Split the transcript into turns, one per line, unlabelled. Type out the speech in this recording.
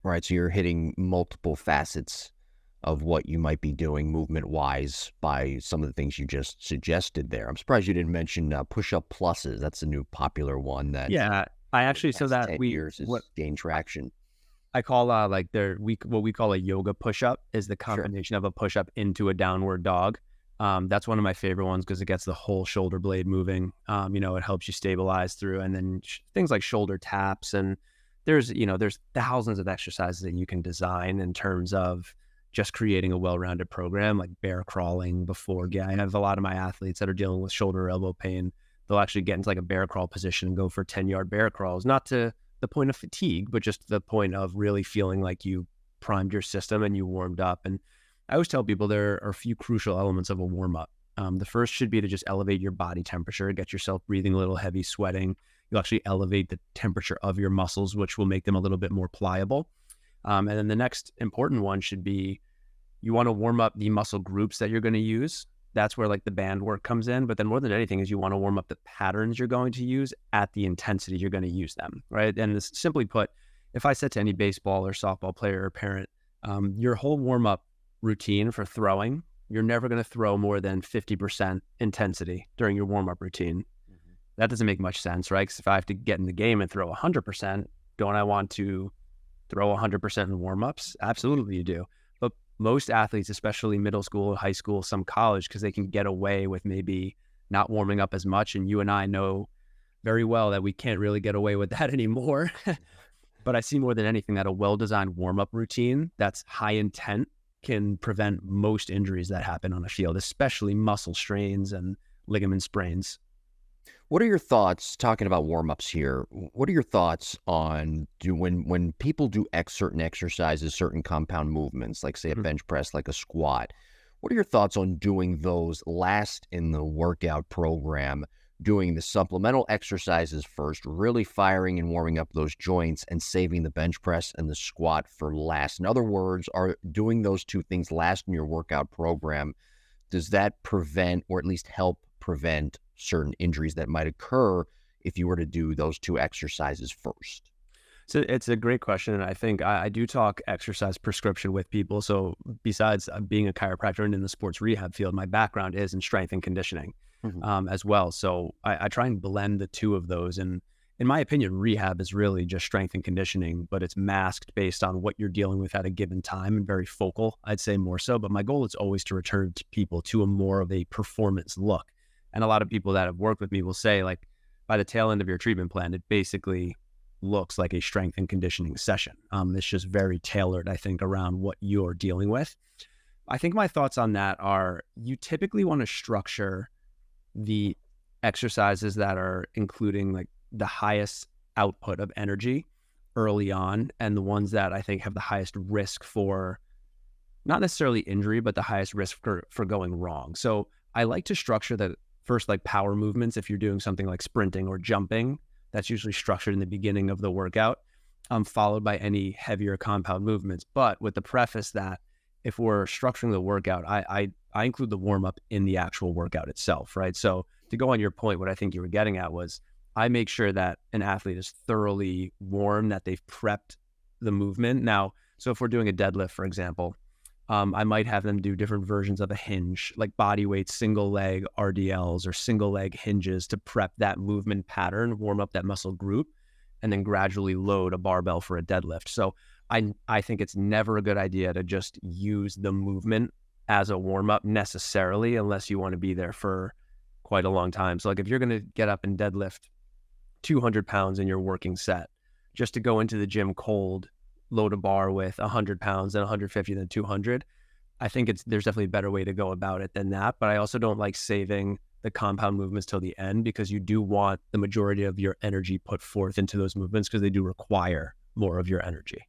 Right. So you're hitting multiple facets of what you might be doing movement wise by some of the things you just suggested there. I'm surprised you didn't mention push-up pluses. That's a new popular one that
Yeah, I
the
actually so
past
that
10
we
years
what
has gained traction.
I call, like, what we call a yoga push-up is the
Sure.
combination of a push-up into a downward dog. That's one of my favorite ones because it gets the whole shoulder blade moving. It helps you stabilize through, and then things like shoulder taps, and there's thousands of exercises that you can design in terms of just creating a well-rounded program, like bear crawling before. Yeah, I have a lot of my athletes that are dealing with shoulder or elbow pain. They'll actually get into like a bear crawl position and go for 10-yard bear crawls, not to the point of fatigue, but just the point of really feeling like you primed your system and you warmed up. And I always tell people there are a few crucial elements of a warm up. The first should be to just elevate your body temperature, get yourself breathing a little heavy, sweating. You'll actually elevate the temperature of your muscles, which will make them a little bit more pliable. And then the next important one should be you want to warm up the muscle groups that you're going to use. That's where like the band work comes in. But then more than anything is you want to warm up the patterns you're going to use at the intensity you're going to use them, right? And this, simply put, if I said to any baseball or softball player or parent, your whole warm up routine for throwing, you're never going to throw more than 50% intensity during your warm up routine.
Mhm.
That doesn't make much sense, right? Because if I have to get in the game and throw 100%, don't I want to throw 100% in warm ups? Absolutely, you do. But most athletes, especially middle school, high school, some college, because they can get away with maybe not warming up as much. And you and I know very well that we can't really get away with that anymore. But I see more than anything that a well-designed warm-up routine that's high intent can prevent most injuries that happen on a field, especially muscle strains and ligament sprains.
What are your thoughts talking about warm-ups here? What are your thoughts on when people do certain exercises, certain compound movements, like say a
Mhm.
bench press, like a squat? What are your thoughts on doing those last in the workout program, doing the supplemental exercises first, really firing and warming up those joints and saving the bench press and the squat for last? In other words, are doing those two things last in your workout program, does that prevent or at least help prevent certain injuries that might occur if you were to do those two exercises first?
So it's a great question. And I think I do talk exercise prescription with people. So besides being a chiropractor and in the sports rehab field, my background is in strength and conditioning
Mhm.
as well. So I try and blend the two of those. And in my opinion, rehab is really just strength and conditioning, but it's masked based on what you're dealing with at a given time and very focal, I'd say more so. But my goal is always to return to people to a more of a performance look. And a lot of people that have worked with me will say, like, by the tail end of your treatment plan, it basically looks like a strength and conditioning session. It's just very tailored, I think, around what you're dealing with. I think my thoughts on that are you typically want to structure the exercises that are including like the highest output of energy early on, and the ones that I think have the highest risk for not necessarily injury, but the highest risk for going wrong. So I like to structure the first like power movements. If you're doing something like sprinting or jumping, that's usually structured in the beginning of the workout, followed by any heavier compound movements. But with the preface that if we're structuring the workout, I include the warm up in the actual workout itself, right? So to go on your point, what I think you were getting at was I make sure that an athlete is thoroughly warm, that they've prepped the movement. Now, so if we're doing a deadlift, for example, I might have them do different versions of a hinge, like body weight, single leg RDLs or single leg hinges to prep that movement pattern, warm up that muscle group, and then gradually load a barbell for a deadlift. So I think it's never a good idea to just use the movement as a warm up necessarily, unless you want to be there for quite a long time. So like if you're going to get up and deadlift 200 pounds in your working set, just to go into the gym cold, load a bar with 100 pounds, then 150, then 200. I think there's definitely a better way to go about it than that. But I also don't like saving the compound movements till the end, because you do want the majority of your energy put forth into those movements because they do require more of your energy.